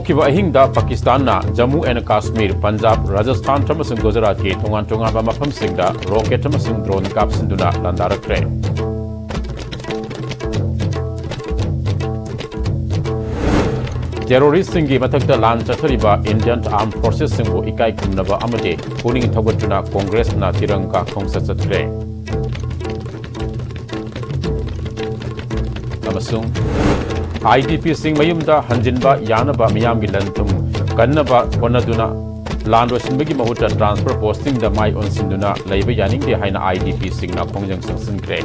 Haukiba Ahinda Pakistan na Jammu and Kashmir, Punjab, Rajasthan tamasung Gujarat ki tongan mafam singda rocket tamasung drone kapsinduna landarakre. Terrorist singi matakta lan chathariba Indian Armed Forces singbu ikai kumnaba amade puning thawatuna Congress na tiranga khongsa chatre. Amasung IDP sing mayumda hanjinba yanaba miyamgi lantum kannaba konaduna lan rosinbagi mahuta transfer posting da mai on sinduna laiba yaning de haina IDP sing na khongjang sangsinkre.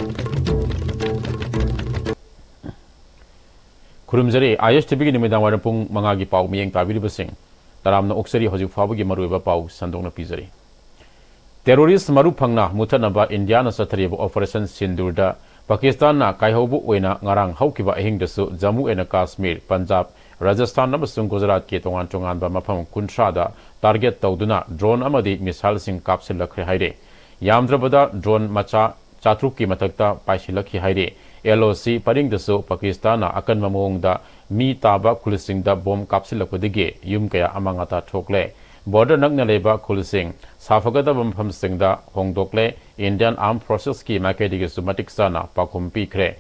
Kurumjari ISTV gi nimidang warapung mangagi pau miyeng tabiribasing taramna oksari hojuk fabagi maruiba pau sandongna pizari. Terrorist maru phangna muthanaba India na sathariba Operation Sindurda Pakistan na kaihobu oina ngarang haukiba ahingdasu Jammu and Kashmir, Punjab, Rajasthan amasung Gujarat ke tongan ba mafam kuntrada target tawduna drone amadi missile sing kapsilakre haire. Yamdrabada drone macha chatruk ki matakta paisilakhi haire. LOC paringdasu Pakistan na akan mamongda mi taba kulising da bom kapsilakwadege yum kaya amangata thokle. Border nagna leba kulising safagada bampham singda hongdokle Indian Armed Forces ki makedi sumatik sana pakumpi kre.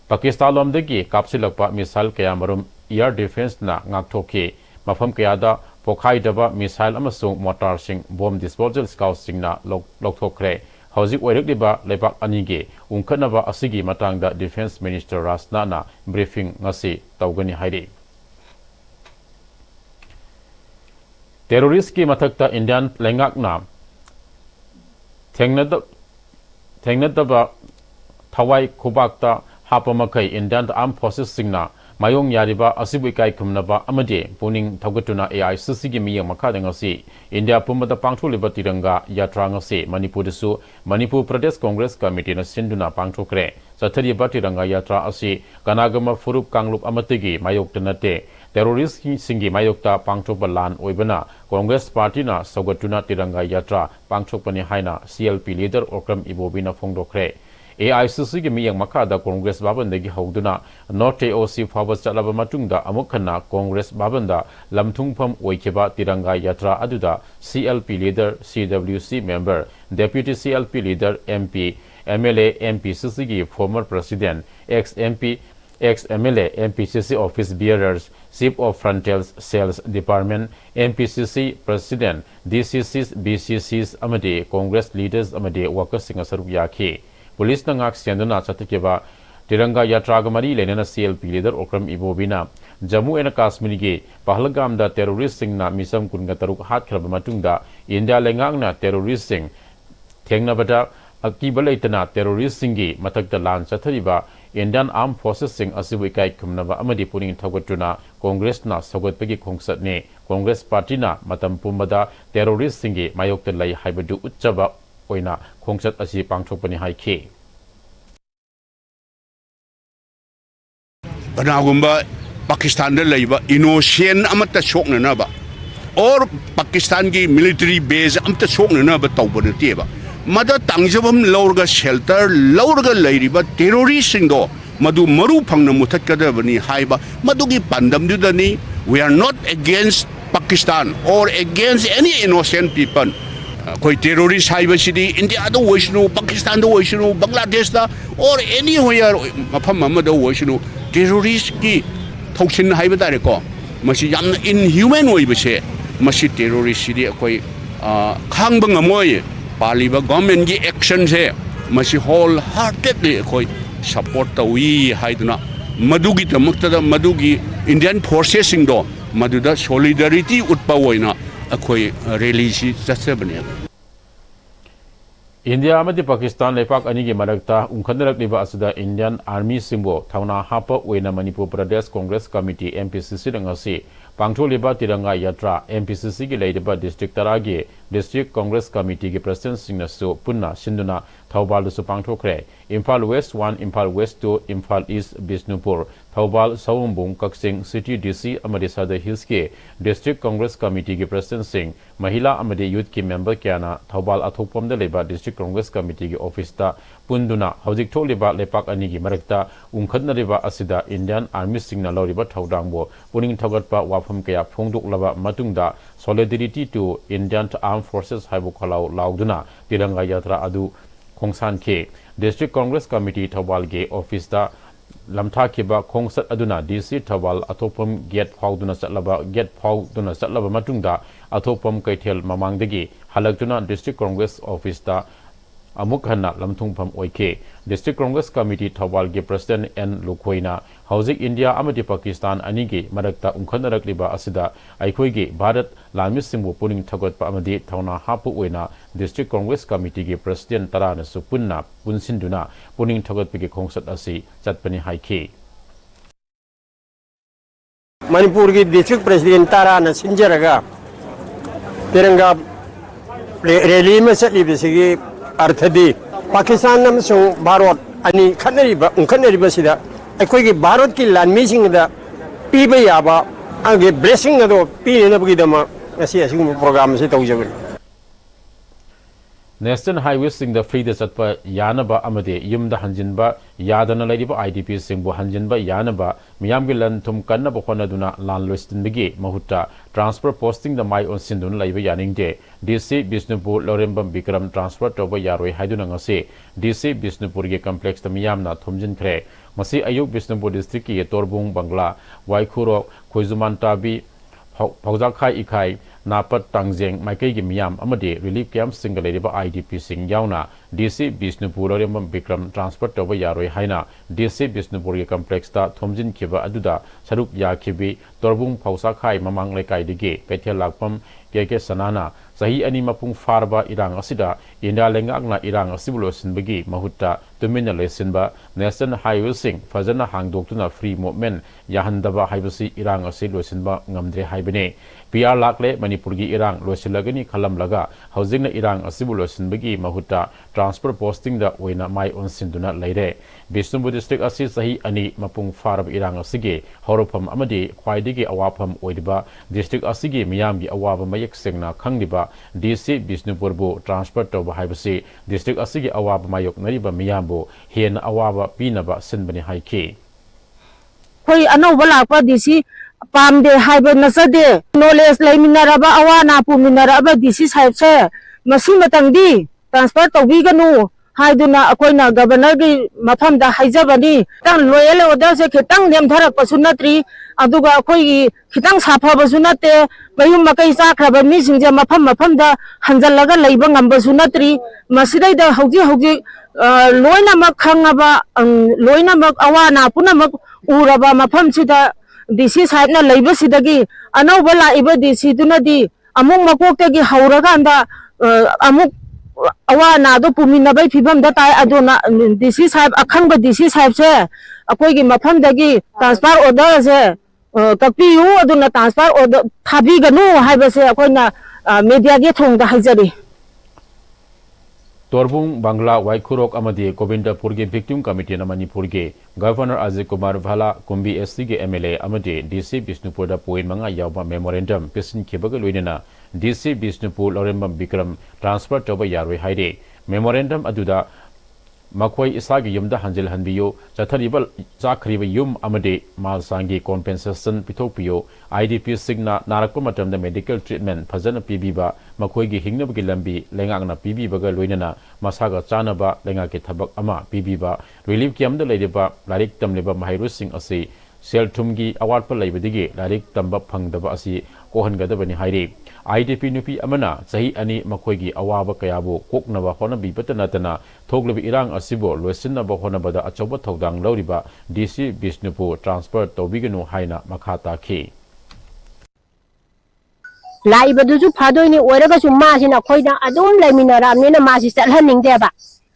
Pakistan lomdegi kapsilakpa missile kaya marum air defense na ngaktoki mafam kaya da pokhai daba missile amasung mortar sing bomb disposal scout sing na lokthokre. Hauzik oirekliba lebak anige ungkhanaba asigi matangda Defense Minister Rasna na briefing ngasi tawgani hairi. Terrorist ki mathakta Indian lengak na thengnadaba thawai khubakta hapamakai Indian Armed Forces singna mayong yariba asibu kai kumnaba amade puning thawgatuna AICC gi miyang makhada ngasi India pumada pangthuliba tiranga yatra ngasi Manipur su Manipur Pradesh Congress Committee na sinduna pangthokre sathari ba tiranga yatra asi kanagama furup kanglup amategi mayok tanate terrorist singi mayokta pangthokba lan oibana Congress Party na sogatuna tiranga yatra pangthokpani haina CLP leader Okram Ibobina phongdokre. AICC gi miyang makada Congress babandagi hauduna North AOC forward chalaba matungda amukhana Congress babanda lamthungpham oikheba tiranga yatra aduda CLP leader CWC member deputy CLP leader MP MLA MPCC gi former president ex-MP ex-MLA MPCC office bearers Chief of Frontier Sales Department MPCC President DCCs BCCs amade Congress leaders amade workers singa sarup yakhi. Police na ngak senduna chatikeba tiranga yatra gamari lenana CLP leader Okram Ibobina Jammu and Kashmir ge Pahalgam da terrorist sing na misam kunga taruk hat khraba matungda India lengang na terrorist sing thengna bada akiba leitana terrorist sing ge matakta lan chathariba Indian Armed Forces sing asibu kai kumnaba amadi puning thawgatuna Congress na sagatpagi khongsat ne Congress Party na matam pumada terrorist sing ge mayokta lai haibadu uchaba oina khongsat asi pangthokpani haikhe. Banagumba Pakistan da laiba innocent amata sokna na ba or Pakistan ki military base amta sokna na ba tawbana teba mada tangjabam lawrga shelter lawrga lairiba terrorist singdo madu maru phangna muthakkada bani haiba madugi pandam dudani we are not against Pakistan or against any innocent people. Koi terrorist haiba sidi India da waishnu Pakistan da waishnu Bangladesh da or anywhere mafam mamada waishnu terrorist ki thoksin haiba dare ko masi yamna inhuman oibase masi terrorist sidi koi khangba ngamoy paliba government ki action se masi wholeheartedly koi support tawi haiduna madugi tamakta da madugi Indian forces singdo maduda solidarity utpa oina akoi rally si chatsabane. India amadi Pakistan lepak anigi marakta ungkhandarakliba asuda Indian Army singbo thauna hapa oina Manipur Pradesh Congress Committee MPCC ngasi pangtholiba tiranga yatra MPCC gi leidiba district taragi District Congress Committee ki President Singnasu punna sinduna Thaubal du pangthokre Imphal West 1 Imphal West 2 Imphal East Bisnupur Thaubal Saumbung Kaksing City DC amadi Sada Hills ke District Congress Committee ki President Singh Mahila amadi Youth ki member kyana Thaubal athokpam da leba District Congress Committee ki office ta punduna hojik tholiba lepak ani gi marakta ungkhatnariba asida Indian Army Singna loriba thaudangbo puning thogatpa wafam kaya phongdoklaba matungda solidarity to Indian Armed Forces haibu khalau lauduna tiranga yatra adu khongsan ke District Congress Committee Thaubal ge office da lamtha kiba khongsat aduna DC Thaubal athopam gate phauduna chatlaba matungda athopam kaithel mamangdagi halaktuna District Congress office da amuk hanna lamthungpham oike District Congress Committee Thaubal ge President N Lukhoina hojik India amadi Pakistan ani ge marakta ungkhanarakliba asida aikhoi ge Bharat lammi singbu puning thagotpa amadi thauna hapu oina District Congress Committee ge President Tarana supunna punsinduna puning thagotpi ge khongsat asi chatpani haike Manipur ki District President Tarana sinjaraga tiranga rally में चली बेसिकी अर्थ दी पाकिस्तान नम सो भारत अनि खनरी बसिदा अखोई की भारत की लानमी सिंह दा पीबे याबा आगे blessing दो पीने नबगी दमा ऐसी प्रोग्राम से तौजबन National Highway sing the free the satpa yanaba amade yum the hanjinba yadana lady IDP singbo hanjinba yanaba miyamgilan tum kanna bohonaduna lan listin bigi mahuta transfer posting the my on sindun laiba yaning de DC Bisnupur Lorembam Bikram transfer to yaroi haiduna ngase DC Bisnupur ge complex the miyamna thumjin khre masi ayuk Bisnupur district ki torbung bangla waikuro khoizuman tabi phaujakhai ikhai napat tangjeng maikai gi miyam amade relief camp single leba IDP sing yauna DC Bisnupur Lorembam Bikram transfer to yaroi haina DC Bisnupur ge complex ta thumjin khiba aduda saruk ya khibi torbung phausakhai mamang lekai dige kaithel lakpam keke sanana sahi ani mapung farba irang asida inda lengakna irang asibulo sinbagi mahutta tumina lesinba National Highway sing fazana hangdoktuna free movement yahandaba haibasi irang asilo sinba ngamdre haibane PR lakle Manipur gi irang losilagani khalamlaga housingna irang asibulo sinbagi mahutta transfer posting da oina mai on sinduna leire Bisnupur district asi sahi ani mapung farba irang asige horofam amadi khwaidigi awapam oidiba district asige miyam gi awaba mayek sengna khangdiba DC Bisnupur bu transfer to haibasi district asigi awaba mayok nariba miyambu hen awaba pinaba sinbani haike koi ano bala pa DC pamde haiba nasade knowledge laiminaraba awana puminaraba DC sahib se masi matangdi transfer to biganu haiduna akoina governor gi mafamda haijabani tang loyal order se khitang nem dharak pasunatri aduga akoi khitang safa basunate bayum makai sakraba mi singje mafam da hanjalaga leiba ngamba sunatri masidai da hauji loina mak khangaba loina mak awana punamak uraba mafam sida DC sahib na leiba sidagi anau bala iba DC dunadi amuk makokte gi hauraga anda amuk awana do pumina bai phibam da tai adona DC sahib akhang ba DC sahib se akoi gi mafam dagi transfer order se kapiyu aduna transfer order thabi ganu haiba se akoi na media ge thong da haijari Torbung Bangla Waikurok Amadi Govindapur ge Victim Committee na Manipur ge Governor Ajay Kumar Bhala Pm-Istv ge MLA Amadi DC Bisnupur da point manga yawba memorandum pisin khibaga loinena DC Bisnupur Lorembam Bikram transfer to yaroi haide memorandum aduda makhoi isagi yumda hanjil hanbiyo chatharibal chakhriba yum amade malsangi compensation pithokpiyo IDP signa narakpa matamda medical treatment phajana pibiba makhoi gi hingnabagi lambi lengakna pibibaga loinana masaga chanaba lengaki thabak ama pibiba relief camp da leidiba larik tamliba mahairu sing ase sel thumgi award pa leibadigi larik tamba phangdaba asi kohangadabani haire IDP nupi amana sahi ani makhoi awaba kayabu koknaba honabi batanatana thoglabi irang asibo loisinaba honabada achoba thodang lauriba DC Bisnupur transfer tobiganu haina makhata khi laibadu phadoi ni oiraga su masina khoina adum laiminara amnena masi chalhaning deba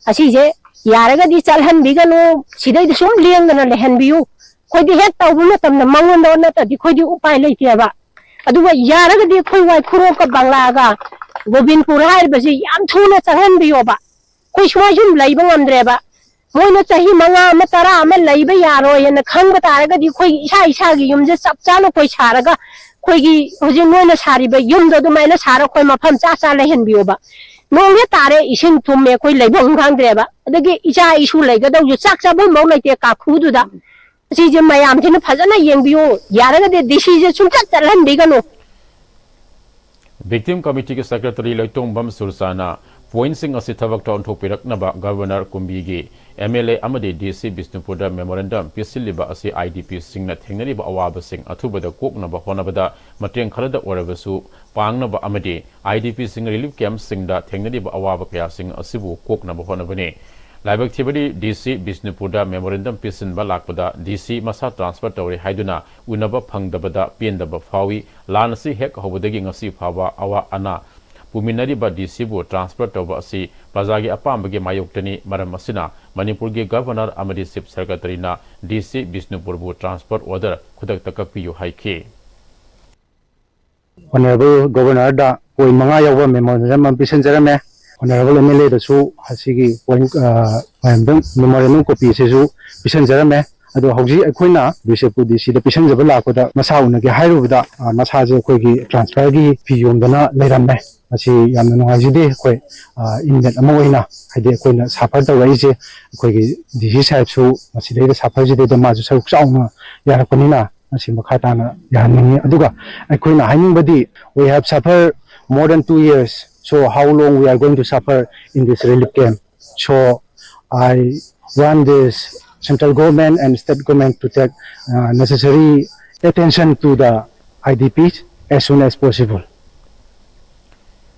asije yaraga di chalhan biganu sidai sum lengana lehanbiu khoidi het tawbuna tamna mangondo na ta di khoidi upai leiteba aduga yaraga di khoi wai khuro ka bangla ga Govindpur हाइबसे याम थुना चहन बियोबा कोई सुमाय सुम lab ngамद्रेबा मोइनो चाही मंगा अमा तरा अमा lab यारो यन खंग तारगदि खोई इसा इसागी युमजे चप चालो कोई सारगा खोईगी होजे मोइनो सारिबा युमदो दुमाइना सारा खोई मफम चा चा लेहन बियोबा नोंगे तारे इसिंग थुमे खोई लैबम खांद्रेबा अदगी इसा इशु लैगदौ चाक चाबो मौ लैते काखुदुदा सिजे मयाम thin फजना येंबियो यारगदि दिसिजे सुमचत चलहन बिगनो Victim Committee ki Secretary Loitong Sursana point sing asi thabak tawn thok piraknaba Governor Kumbigi MLA amadi DC Bisnupurda Memorandum pisiliba asi IDP singna thengnariba awaba sing athubada koknaba honabada mateng khalada orabasu pangnaba amadi IDP sing relief camp singda thengnariba awaba kaya sing asibu koknaba honabane Laibak Thibadi DC Bisnupurda Memorandum Pisin Balakpada DC Masa Transfer Tori Haiduna Unaba Pangdabada Piendaba Fawi Lanasi Hek Hobodagi Ngasi Fawa Awa Ana Puminari ba DC bu transfer toba asi Pazagi Apambagi Mayoktani Maramasina Manipurgi Governor Amadi Sip Secretary na DC Bisnupur bu transfer order Kudak Takapiyu Haike Honorable Governor da Koi Mangayawa Memorandum Pisin Jereme Honorable MLA da su hasigi point memorandum copy se su pisan jarame ado hauji akoina bisepu DC da pisan jaba lakoda masa unagi hairubda masa je koi gi transfer gi fiyom dana leiramme asi yamna nungajide koi inmet amoina haide koina safar da wai je koi gi DC sahib su asi de safar je de ma ju saruk sauna yarakonina asi makhata na yani aduga akoina haining badi we have suffered more than 2 years. So how long we are going to suffer in this relief camp? So I want this central government and state government to take necessary attention to the IDPs as soon as possible.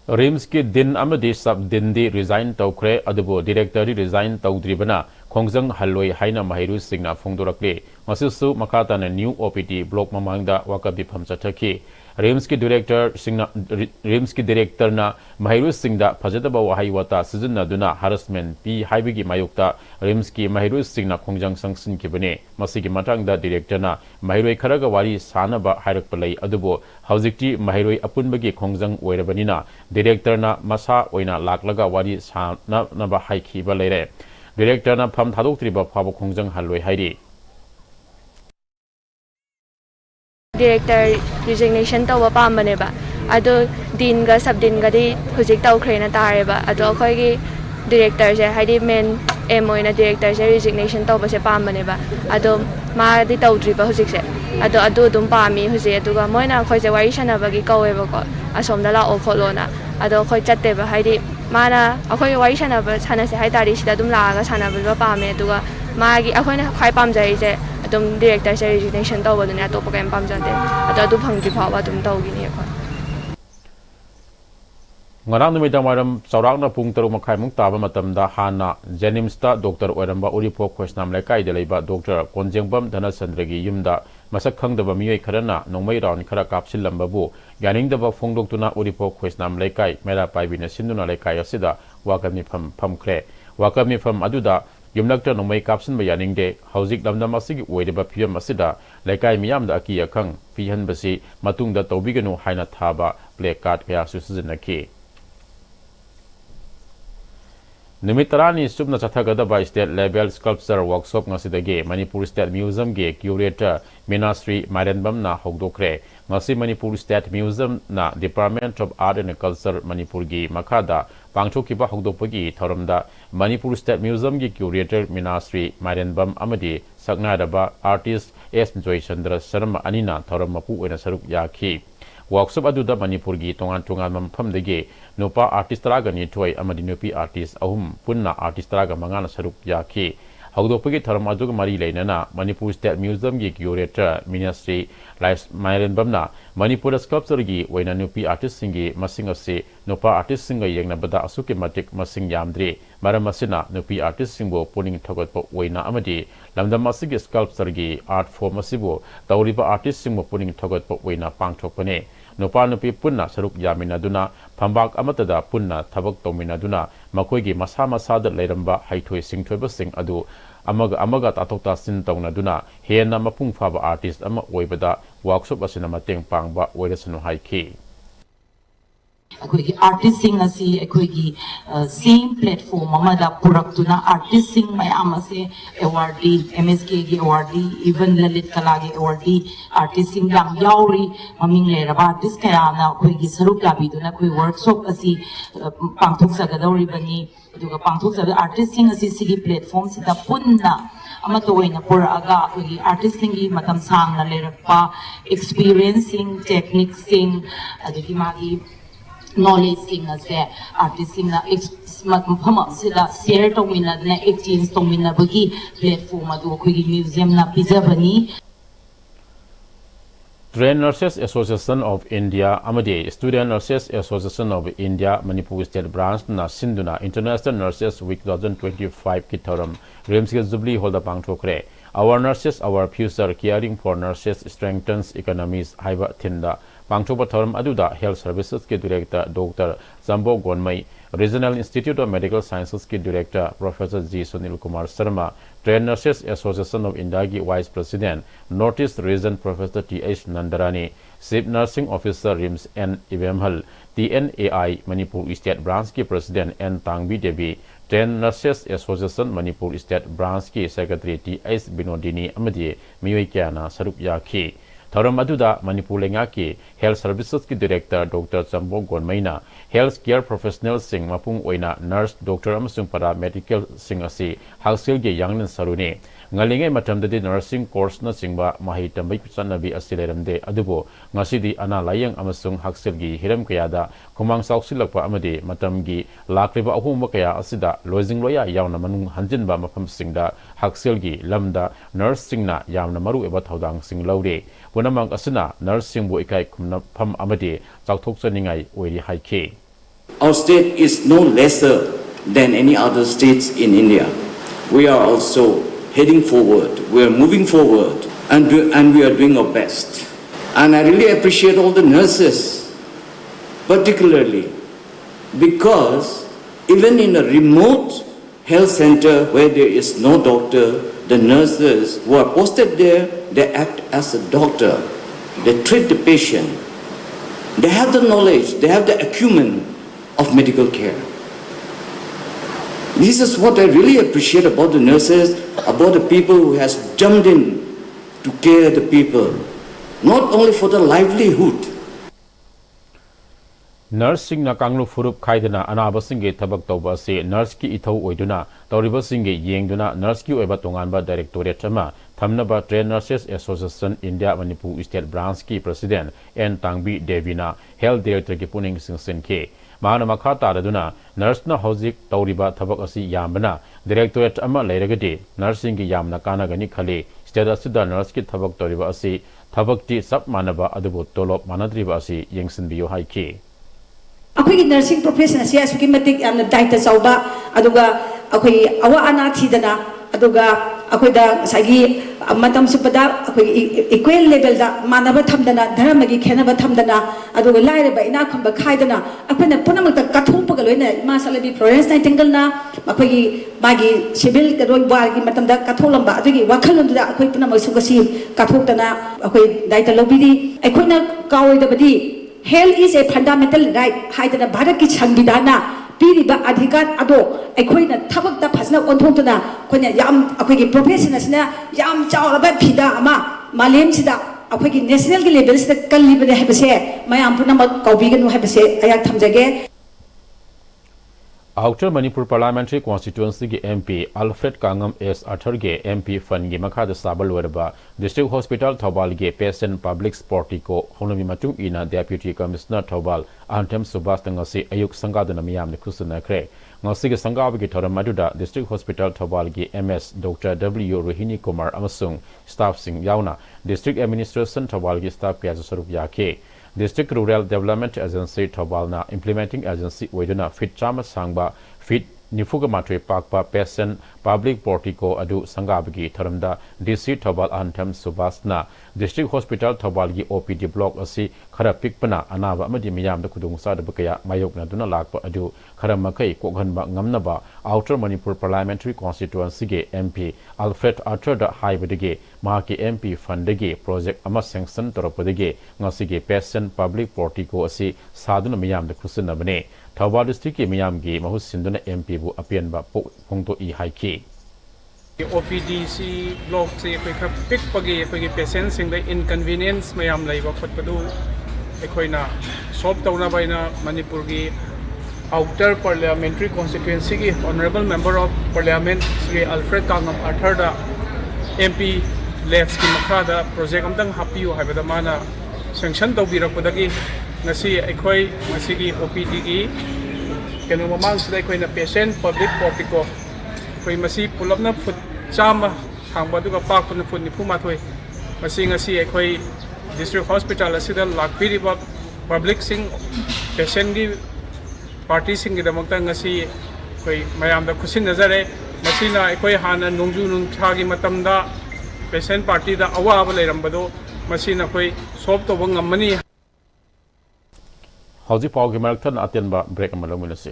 Rims ki din amadi sub din di resign taukre adubo director resign taudribana Khongjang Haloi Haina Mahiru Singna Phongdorakle Masisu Makata na new OPT block mamangda wakabi phamchathaki Rims ki director na Mahiru Singda Phajadaba Wahai Wata Sijinna Duna harassment P Haibigi Mayukta Rims ki Mahiru Singna Khongjang Sangsin Kibane Masigi Matangda director na Mahiroi Kharaga Wari Sanaba Hairakpalai Adubo Haujikti Mahiroi Apunbagi Khongjang Oirabanina director na Masa Oina Laklaga Wari Sanaba Haikiba Lere Director na Pham Thadoktriba Phabo Khongjang Haloi Hairi Director resignation tawa pamane ba ado din ga sub din ga di hujik taw khrena tare ba ado khoi gi director je haidi main aim oina director je resignation taw ba se pamane ba ado ma di taw tri ba hujik se ado dum pami huje adu ga moina khoi je wari shana ba gi kawe ba ko asom da la o kholona ado khoi chatte ba haidi mana akhoi wari shana ba chana se haidari sida dum la ga chana ba pame adu ga ma gi akhoi na khai pam jai je adum director se resignation taw ba ne to pa kam pam jante adu phangki phawa dum taw gi ne ko Ngarang numidang waram saurakna pung taru makai mung taba matamda hana Jenimsta Dr. Oramba Uripo Kwesnam Lekai Delaiba Dr. Konjengbam Dana Sandragi Yumda Masak Kangdaba Miyoi Karana Nongmai Raun Kara Kapsil Lambabu Ganing Daba Fongdok Tuna Uripo Kwesnam Lekai Mera Paibina Sinduna Lekai Asida Wakami Pam Kre Wakami Pam Aduda Yumlakta Nongmai Kapsin Bayaning De Hauzik Lamda Masigi Wedeba Piyam Asida Lekai Miyam da Aki Akang Pihan Basi Matung da Tobiganu Haina Thaba Play Card Kaya Susinaki Nimitarani Subna Chathagadaba State Level Sculpture Workshop Ngasidagi Manipur State Museum ge Curator Ministry Marenbam na Hogdokre Ngasi Manipur State Museum na Department of Art and Culture Manipur gi Makada Pangchokiba Hogdopagi Thoramda Manipur State Museum gi Curator Ministry Marenbam Amadi Saknadaba Artist S. Joy Chandra Sharma Anina Thoramapu Ena Saruk Yaki Workshop aduda Manipur gi tongan mampham dege Nupa artist raga ni toy amadi nupi artist ahum punna artist raga mangana saruk yaki Hagdopagi tharam aduga mari leinana Manipur State Museum gi curator Ministry Life Myron Bamna Manipur sculpture gi waina nupi artist singi masing ase Nupa artist singa yengna bada asuke matik masing yamdre maramasina nupi artist singbo puning thagotpo waina amadi lamda masigi sculpture gi art form asibo tawriba artist singbo puning thagotpo waina pangthokpane Nupa nupi punna saruk yaminaduna Pambak amatada punna thabak tominaduna Makoigi masa masada leiramba haithoi singthoiba sing adu amaga tatokta sin tongnaduna hena mapung faba artist ama oibada workshop asina mateng pangba oirasanu haiki ꯑꯩꯈꯣꯏꯒꯤ ꯑꯥꯔꯇꯤꯁꯁꯤꯡ ꯑꯁꯤ ꯑꯩꯈꯣꯏꯒꯤ ꯁꯦꯝ platform ꯑꯃꯗ ꯄꯨꯔꯛꯇꯨꯅ ꯑꯥꯔꯇꯤꯁꯁꯤꯡ ꯃꯌꯥꯝ ꯑꯁꯤ ꯑꯦꯋꯥꯔꯗꯤ MSKꯒꯤ ꯑꯦꯋꯥꯔꯗꯤ even Lalit ꯀꯂꯥꯒꯤ ꯑꯦꯋꯥꯔꯗꯤ ꯑꯥꯔꯇꯤꯁꯁꯤꯡ ꯌꯥꯝ ꯌꯥꯎꯔꯤ ꯃꯃꯤꯡ ꯂꯩꯔꯕ ꯑꯥꯔꯇꯤꯁ ꯀꯌꯥꯅ ꯑꯩꯈꯣꯏꯒꯤ ꯁꯔꯨꯛ ꯌꯥꯕꯤꯗꯨꯅ ꯑꯩꯈꯣꯏ ꯋꯥꯔꯛꯁꯣꯞ ꯑꯁꯤ ꯄꯥꯡꯊꯣꯛꯆꯒꯗꯧꯔꯤꯕꯅꯤ ꯑꯗꯨꯒ ꯄꯥꯡꯊꯣꯛꯆꯕ ꯑꯥꯔꯇꯤꯁꯁꯤꯡ ꯑꯁꯤ ꯁꯤꯒꯤ ꯄ꯭ꯂꯦꯠꯐꯣꯝꯁꯤꯗ ꯄꯨꯟꯅ ꯑꯃꯠꯇ ꯑꯣꯏꯅ ꯄꯨꯔꯛꯑꯒ ꯑꯩꯈꯣꯏꯒꯤ ꯑꯥꯔꯇꯤꯁꯁꯤꯡꯒꯤ ꯃꯇꯝ ꯁꯥꯡꯅ ꯂꯩꯔꯛꯄ ꯑꯦꯛꯁꯄꯤꯔꯤꯌꯦꯟꯁꯁꯤꯡ ꯇꯦꯛꯅꯤꯛꯁꯤꯡ ꯑꯗꯒꯤ ꯃꯥꯒꯤ ꯅꯣꯂꯦꯖꯁꯤꯡ ꯑꯁꯦ ꯑꯥꯔꯇꯤꯁꯁꯤꯡꯅ ꯃꯐꯝ ꯑꯁꯤꯗ ꯁꯤꯌꯔ ꯇꯧꯃꯤꯟꯅꯗꯅ ꯑꯦꯛꯆꯦꯟꯖ ꯇꯧꯃꯤꯟꯅꯕꯒꯤ ꯄ꯭ꯂꯦꯠꯐꯣꯝ ꯑꯗꯨ ꯑꯩꯈꯣꯏꯒꯤ ꯃ꯭ꯌꯨꯖꯤꯌꯝꯅ ꯄꯤꯖꯕꯅꯤ. Trained Nurses Association of India amadi Student Nurses Association of India Manipuri State Branch na sinduna International Nurses Week 2025 ki thoram Rimsge Jubilee Hall da pangthokre. Our nurses, our future, caring for nurses strengthens economies haiba thinda pangthokpa thoram aduda Health Services ki Director Dr. Zambo Gonmai, Regional Institute of Medical Sciences ki Director Professor G. Sunil Kumar Sharma, Trained Nurses Association of India ki Vice President Northeast Region Professor T.H. Nandarani, Chief Nursing Officer RIMS N. Ibemhal, TNAI Manipur State Branch ki President N. Tangbi Devi, Trained Nurses Association Manipur State Branch ki Secretary T.H. Binodini amadi miyoi kyana saruk yakhi. Thoram aduda Manipur lenga ki Health Services ki Director Dr. Chambo Gonmaina, Health Care Professionals sing mapung oina nurse Dr. amasung paramedical sing asi haksil ge yangnin saruni. Ngalingai matamdadi nursing course na singba mahi tambai kuchanabi asileramde adubo ngasidi ana layang amasung haksilgi hiram kayada kumang sauksilakpa amadi matamgi lakriba ahumba kaya asida lojing loya yauna manung hanjinba mafam singda haksilgi lamda nurse singna yamna maru eba thaudang sing laure punamang asina nurse singbu ikai kumna pham amadi chauthokchaningai oiri haike. Our state is no lesser than any other states in India. We are also heading forward, we are moving forward, and we are doing our best. And I really appreciate all the nurses, particularly because even in a remote health center where there is no doctor, the nurses who are posted there, they act as a doctor. They treat the patient. They have the knowledge, they have the acumen of medical care. This is what I really appreciate about the nurses, about the people who has jumped in to care the people, not only for the livelihood. Nursing na kanglu furup khaidana anabasinge thabak tawba se nurse ki ithau oiduna tawribasinge yengduna nurse ki oiba tonganba directorate ama thamnaba Trained Nurses Association India Manipur State Branch ki President N. Tangbi Devina Health Director ki puning singsen ke Mahana makha taraduna nurse na hojik tawriba thabak asi yambana directorate ama leiragadi nursing ki yamna kanagani khale state asida nurse ki thabak tawriba asi thabak ti sab manaba adubu tolop manadriba asi yengsin biyo haike. अखोई nursing profession असे असुकी मतिक यामना दायित्व चौबा अदुगा अखोई अवा अना थीदना अदुगा अखोइदा सागी मतम सुपदा अखोई equal level दा मानव थमदना धर्मगी खेनब थमदना अदुगा लाइरबा इना खंबा खाइदना अखोइना पुनमक कथोपग लोइना मा सलबी फ्लोरेंस नाइटिंगल ना अखोई मागी सिविल करोइ वारगी मतमदा कथोलंबा अदुगी वखलंदुदा अखोई पुनमक सुगसी कथोक्तना अखोई दायित्व लौबिदी अखोइना कावइदबदी Health is a fundamental right. Haidana Bharat ki Sanvidhana piriba adhikar ado aikoina thabakta phasna onthontuna koina yam akoigi profession asina yam chawraba phida ama malem sida akoigi national ki level sida kallibane habase mayam punamak kaubiganu habase ayak thamjage. Outer Manipur Parliamentary Constituency ki MP Alfred Kangam S. Arthur ge MP Fund gi makha da sabal werba District Hospital Thobal ge Patient Public Sportico honomi matung ina Deputy Commissioner Thobal Antem Subhas ngasi ayuk sangadana miyam ni khusna kre ngasi ge sangab gi thoram maduda District Hospital Thobal ge MS Dr. W. Rohini Kumar amasung staff sing yauna District Administration Thobal ge staff kya sarup yake District Rural Development Agency Thobalna Implementing Agency Weduna Fit Chama Sangba Fit Nifuga Matre Pakpa Patient Public Portico Adu Sangabagi Tharamda DC Thobal Antem Subasna District Hospital Thobalgi OPD Block Asi खरा पिकपना अनाबा अमदि मियामदा खुदुंग सादब कया मायोकनादुना लाकपा अदु खरा मखै कोगहनबा ngamnaba outer manipur parliamentary constituency ge mp alfred arthur da haibadege mahaki mp fundage project ama sanction toropodege ngasige patient public portico asi saduna miyamda khusinabane thawal district ke miyam ge mahus sinduna mp bu apianba pongto I haiki OPDC block से कोई खर पिक पगे कोई patient सिंग द inconvenience मयाम लाइव खटपदु एकोइना सॉल्व तौना बाइना मणिपुर की आउटर पार्लियामेंट्री कॉन्स्टिट्यूएंसी की honourable member of parliament Shri Alfred Kangam Arthur दा एमपी लेफ्ट की मखादा प्रोजेक्ट अमतंग हापियो हाइबदा माना सैंक्शन तौबिरकपदगी ngasi एकोइ ngasi की OPD की केनो ममांग सिदा एकोइना पेशेंट पब्लिक पोर्टिको कोई मसी पुलपना फुट चामा थांबा दुगा पाकपना फुट निफु माथोय मसी ngasi एकोइ डिस्ट्रिक्ट हॉस्पिटल असिदा लाकपिरिबा पब्लिक सिंग पेशेंट की पार्टी सिंग गिदमक्ता ngasi कोई मयामदा खुसिन नजरे मसीना एकोइ हाना नोंजु नुंथागी मतमदा पेशेंट पार्टी दा अवाब लेरंबदो मसीना कोई सॉल्व तोबा ngamani हौजी पावगी मरक्थन अत्यनबा ब्रेक अमलमुनसी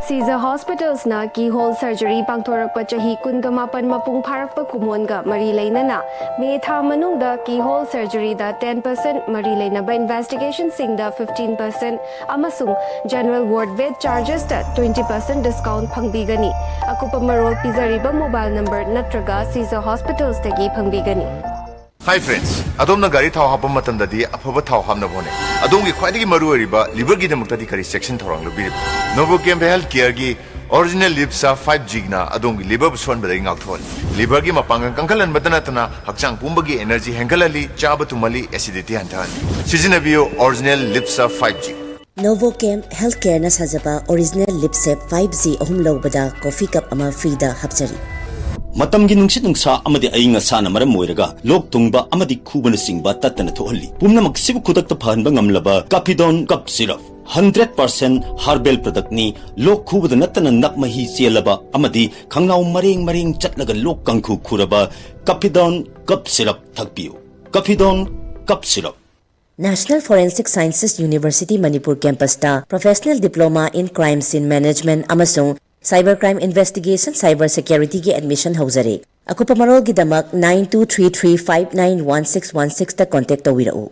Caesar Hospitals na keyhole surgery pangthorakpa chahi kungamapan mapung pharakpa kumonga mari leinana me tha manungda keyhole surgery da 10% mari leinaba investigation singda 15% amasung general ward bed charges da 20% discount phangbigani akupa marol pizariba mobile number natraga Caesar Hospitals tagi phangbigani Hi friends, adom na gari thau hapam matam dadi afaba thau hamna bone. Adom ki khwai gi maru riba liver gi damukta di kari section thorang lo bir. Novocam health care gi original lipsa 5G na adom gi liver buswan badai ngak thol. Liver gi mapangang kangkalan badana tana hakchang pumba gi energy hengalali chaba tumali acidity hantan. Season bio original lipsa 5G. Novocam Healthcare na sajaba original lipsep 5G ahum lobada coffee cup ama free da hapchari. Matamgi nungsit nungsa amadi ainga sana maram moiraga lok tungba amadi khubana singba tatana thohalli pumna maksibu khudak ta phanba ngamlaba Capidon cup syrup 100% herbal product ni lok khubada natana nakmahi chelaba amadi khangnaw mareng chatlaga lok kangkhu khuraba Capidon cup syrup thakpiu Capidon cup syrup National Forensic Sciences University Manipur campus ta professional diploma in crime scene management amasung cybercrime investigation cyber security ki admission hauzare akupa marol gi damak 9233591616 ta contact tawirau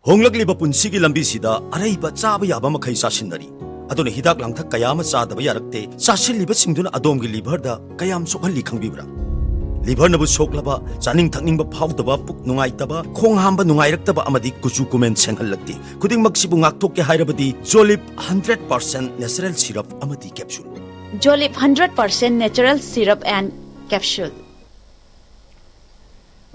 honglagli ba punsi gi lambi sida arai ba chaba yaba makhai sasinari adone hidak langthak kayama chadaba yarakte sasil liba singduna adom gi liver da kayam sokhalli khangbibra liver nabu soklaba chaning thakning ba phawdaba puk nungai taba khong hamba nungai raktaba amadi kuchu kumen senghallakti kuding maksibu ngakthok ke hairabadi Jolip 100% natural syrup amadi capsule Jolip 100% natural syrup and capsule.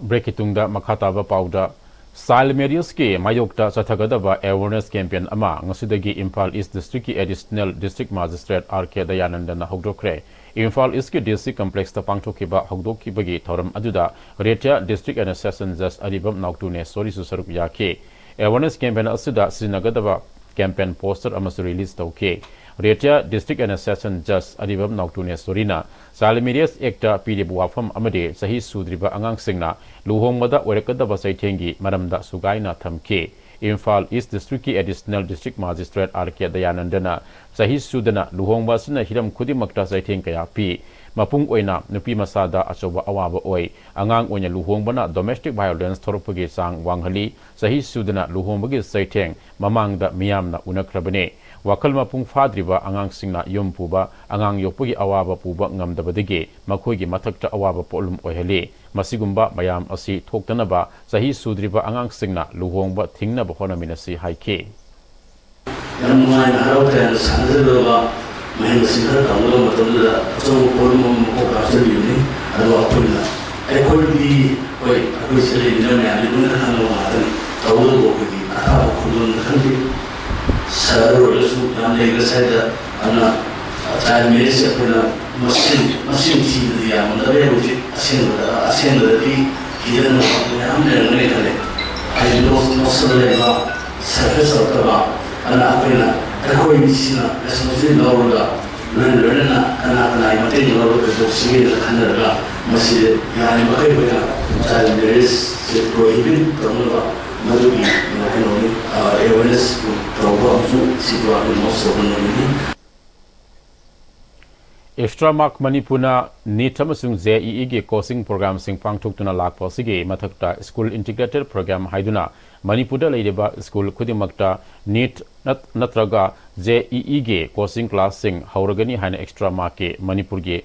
Breakitungda makhataba powder Salmerius ke mayokta sathagadaba awareness campaign ama ngasidagi Imphal East District ki additional district magistrate RK Dayanandana hogdokre Imphal East ki DC complex ta pangthokiba hogdokibagi thoram aduda Retia district and session just adibam nautune sorry susarup yake awareness campaign asida sinagadaba campaign poster amasu release tauke Retia District and Session Judge Adibam Nautune Sorina, Salimirias Ekta Pidi Buafam Amade, Sahi Sudriba Angang Singna, Luhongmada Werekada Basai Tengi, Madamda Sugaina Tamke, Imphal East District Additional District Magistrate RK Dayanandana, Sahi Sudana, Luhongbasina Hiram Kudi Makta Saitenkaya P. Mapung oina nupi masada achoba awaba oi angang oina luhongbana domestic violence thoropagi sang wanghali sahi sudana luhongbagi saiteng mamangda miyamna unakrabane wakal mapung fadriba angang singna yum puba angang yopagi awaba puba ngamdabadege makhoigi mathakta awaba polum oihali masigumba mayam asi thoktanaba sahi sudriba angang singna luhongba thingna bahona minasi haike Yamai harautan sanadaba Mahin Singhar Kamala Matala, so Polum Pokasa Uni, and Wapuna. I could be quite appreciated in Germany, and you don't have a little bit of the country. Sarah, Yamay said that I'm not a child minister, machine tea, the Amanda, which ascended he didn't know I lost no surface of the bar, and Apina. Aku ini sih na, esok lalu dah, lalu na, kerana mati lalu itu sih kerana dah masih yang pakai banyak, jadi dari prohibit, kerana ꯃꯗꯨꯒꯤ ꯀꯩꯅꯣꯅꯤ awareness ꯇꯧꯕ ꯑꯃꯁꯨꯡ ꯁꯤꯗ most ꯇꯧꯕꯅꯤ Extra Mark Manipuna NEET amasung JEE gi coaching program sing pangthok tuna lakpa sige mathakta school integrated program haiduna Manipurda leideba school khudimakta NEET natraga JEE gi coaching class sing hauragani haina Extra Mark ke Manipur gi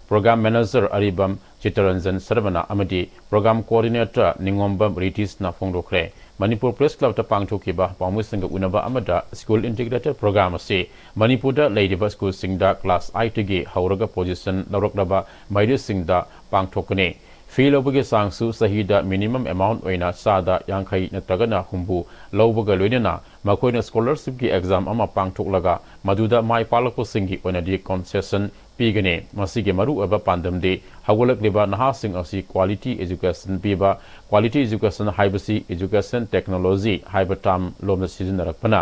program manager Aribam Chitaranjan Sarvana amadi program coordinator Ningombam Ritis na phongdokre Manipur Press Club ta pangthokiba pamusanga unaba amada school integrated program ase Manipurda leideba school singda class 8 gi hauraga position lawraklaba mairi singda pangthokane feel obage sangsu sahida minimum amount oina sada yankhai natragana humbu lawbaga loinana makoina scholarship gi exam ama pangthoklaga maduda mai palakpo singi oina di concession pigane masige maru aba pandamde hagolak leba naha sing asi quality education piba quality education haibasi education technology haibatam lomna sizinnarakpana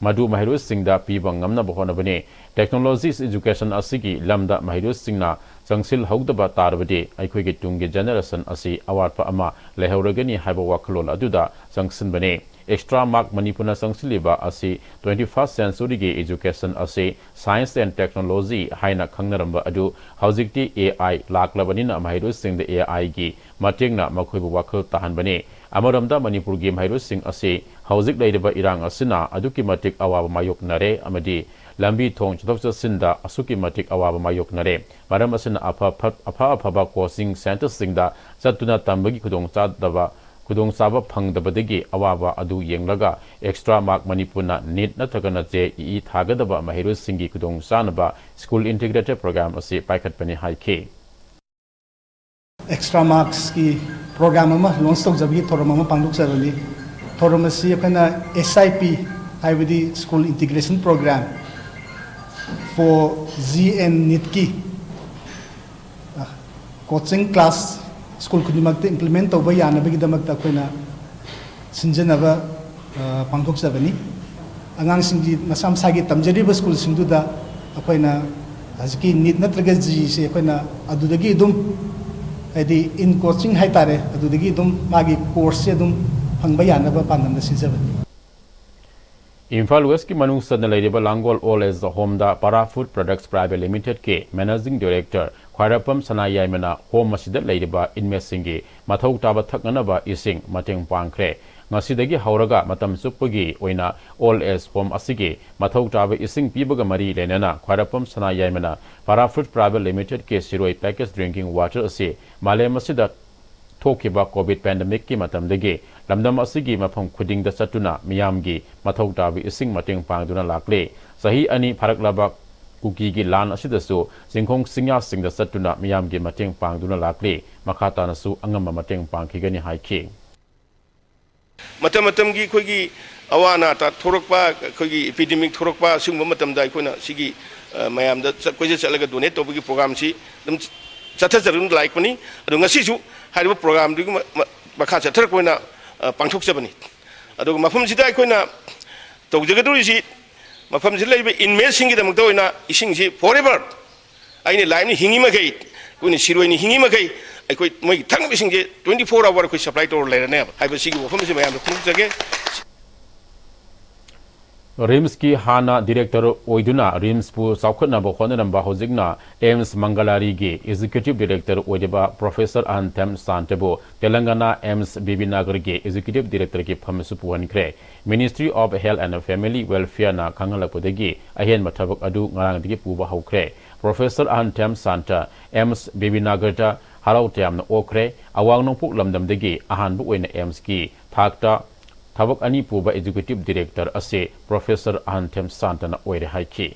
madu mahirus singda piba ngamna bohonabane technologies education asigi lamda mahirus singna changsil hogdaba tarbade aikhoige tungge generation asi awatpa ama lehauragani haiba wakhlol aduda changsinbane Extra Mark Manipuna Sangsiliba asi 21st century ge education asi science and technology haina khangnaramba adu haujikti AI laklabanina mahirus sing the AI gi matengna makhoibu wakhal tahanbane amaramda Manipur gi mahirus sing asi haujik leidaba irang asina aduki matik awaba mayok nare amadi lambi thong chadokcha sinda asuki matik awaba mayok nare maram asina apha coaching center singda chatuna tambagi khudong chadaba kudong saba phangdabadagi awaba adu yenglaga Extra Mark Manipurna NEET natragana JEE thagadaba mahirus singi kudong sanaba school integrated program ase paikhatpani haike Extra Marks ki program ama launch tawjabi thoram ama pangduk sarani thoram asi akhana SIP haibadi school integration program for GN NEET ki coaching class school kudimakta implement tawba yanabagi damakta akoina sinjanaba pangthok sabani angang singji masam sagi tamjariba school singduda akoina haziki NEET natraga ji se akoina adudagi dum adi in coaching haitare adudagi dum magi course se dum phangba yanaba panamda sinjabani Imphal West ki manung sadna leideba Langol All as the Home da Para Food Products Private Limited ke Managing Director Khwarapam Sanayaimana Home masida leideba Inmesingi Mathau taba thaknanaba ising mateng pangkhre ngasidagi hauraga matam suppagi oina All as Home asigi mathau taba ising pibaga mari lenana Khwarapam Sanayaimana Para Food Private Limited ke siroi packaged drinking water ase male masida thokiba COVID pandemic ki matamdagi lamdam asigi mafam khudingda satuna miyamgi mathau tabi ising mateng pangduna lakle sahi ani pharaklaba kuki gi lan asidasu singkhong singya singda satuna miyamgi mateng pangduna lakle makhata nasu angam mateng pangkhigani haike matam gi khogi awana ta thorokpa khogi epidemic thorokpa singba matamda khoina sigi mayamda koije chalaga donate tobagi program si dum chatha charun like pani adu ngasi su hariba program du makha chathar koina pangthok sabani adu mafum sida koina tawjagaduri si mafam jilai be inmate singi damakta oina ising si forever aini live ni hingi magai koini siroi ni hingi magai aikoi moi thang ising je 24 hour ko supply to lerane haiba sigi mafam si mayam khung jage Rims ki hana director oiduna Rims pu saukhatna ba khonanamba hojigna AIMS Mangalari gi executive director oideba Professor Anthem Santebo Telangana AIMS Bibinagar gi executive director ki phamsu puhankre Ministry of Health and Family Welfare na khangalapodagi ahen mathabak adu ngarang digi puba haukre Professor Anthem Santa AIMS Bibinagar ta harau tyamna okre awang nongpuk lamdamdagi ahan bu oina AIMS ki thakta Thabak ani puba executive director ase Professor Anthem Santana oire haiki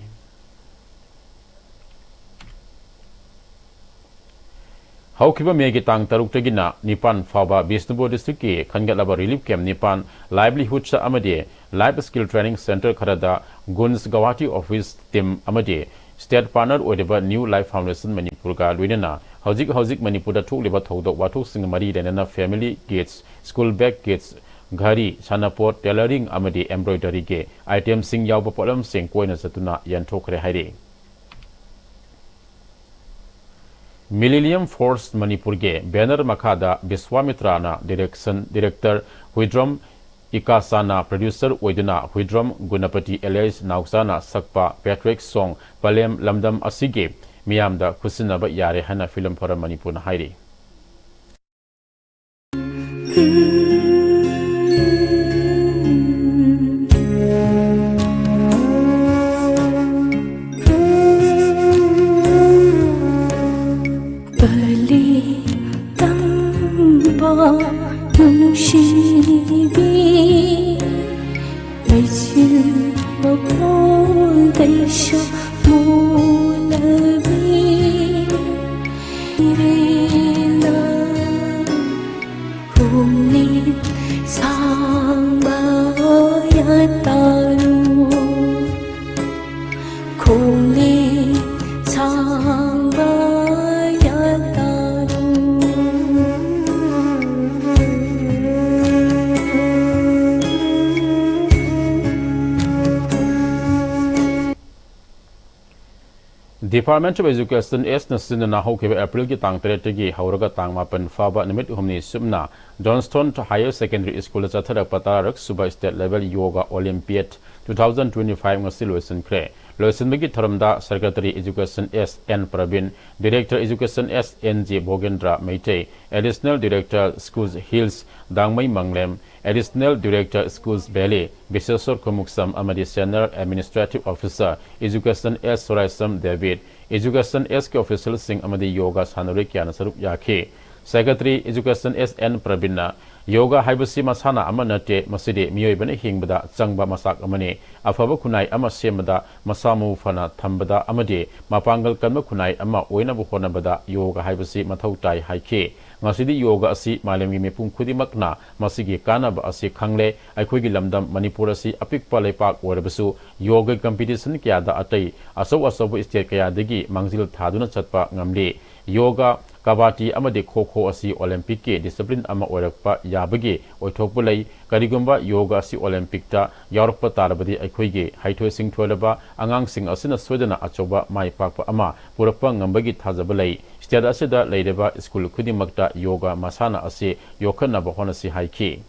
Haukiba megi tang taruk tagina Nipan Faba Bishnupur district ki khangalaba relief camp Nipan livelihood sa amade life skill training center kharada Guns Gawati office team amade state partner oideba New Life Foundation Manipur ga luinana hojik Manipur da thukliba thodok wathuk sing mari lenana family gates school bag gates Ghari, Sanapot, tailoring amadi embroidery ge item sing yawba polam sing koina satuna yanthokre haire Millennium Force Manipur ge banner makada Biswamitra na director Huidrom Ikasana producer Oiduna Huidrom Gunapati Elias Nausana Sakpa Patrick Song Palem Lamdam Asige Miyamda Kusinaba Yare Hana film for Manipur Hairi. Department of Education S Nasin na Hokiva April ki tang Teregi Hauraga Tang Mapan Faba Nimit Humni Sumna Johnston Higher Secondary School Chatara Patarak Suba State Level Yoga Olympiad 2025 ngasi Loisan Kre Loisan Bagi Tharamda Secretary Education S N Pravin Director Education S N J Bogendra Meite Additional Director Schools Hills Dangmai Manglem Additional Director Schools Bele Bisesor Komuksam Amadi Senior Administrative Officer Education S Soraisam David Education S के official Singh अमदी yoga सानुरी क्या नसरुप याखे Secretary Education S N Pravina yoga हाइबसी मसाना अमा नटे मसिदे मियोइबने हिंगबदा चंगबा मसाक अमने अफबा खुनाई अमा सेमदा मसामु फना थंबदा अमदे मापांगल कन्म खुनाई अमा ओइनबु होनबदा योगा हाइबसी मथौ ताई हाइखे ngasi yoga asi malemgi mepung khudimakna masigi kanaba asi khangle aikhoigi lamdam manipur asi apikpa lepak warabasu yoga competition kya da atai asau state kaya dagi mangjil thaduna chatpa ngamle yoga kabati amade kho asi olympic ke discipline ama orakpa yabage oithokpulai karigumba yoga asi olympic ta yaurpa tarabadi aikhoigi haithoi sing tholaba angang sing asina sodana achoba mai pakpa ama purapa ngambagi thajabalai State asida leideba school kudimakta yoga masana ase yokhana bahona si haiki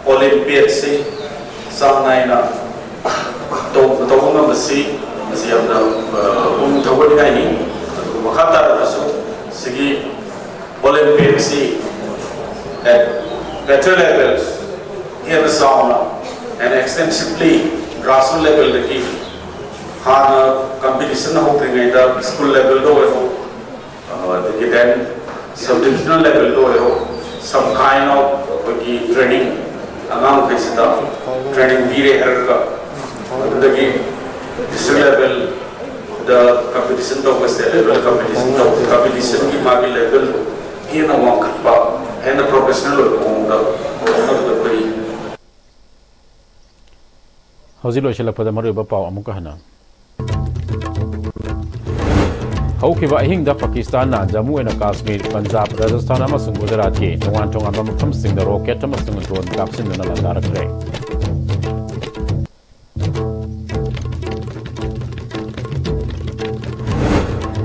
Olympiad se sanaina to masi amna thawani ngai ni makhata rasu sigi Olympiad se at better levels here the sauna and extensively grassroots level the key competition happening at the school level then sub-divisional level some kind of training training the district level the competition competition level and the professional Hozilo Shalapa Mariba Pau Amukahana Hokiba Hingda Pakistan, Jammu and Kashmir, Punjab, Rajasthan, Amasung Gujarat, Tongan Tonga from Sing the rocket, Amasung Drone, Capsin and Alandara Cray.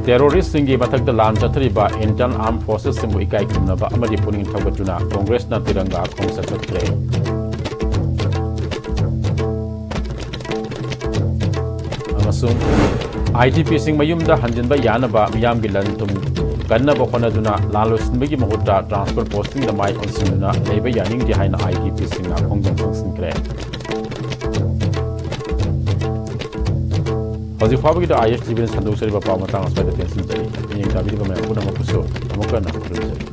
Terrorists Singi Batak the Land Chatriba, Indian Armed Forces in Wikai Kunaba, Amadi Puning Tagatuna, Congress Natiranga, Kong Cray. ITP sing mayumda hanjinba yanaba miyam gilantum kanna bokhonaduna lalosinbagi mahutta transport posting the mai onsinuna leba yaning di haina ITP sing na khongjang sing kre hoji fabagi da ISTV sandu sari ba pa matang aspai da tensin jari ning da bi ba mai puna mapuso amukana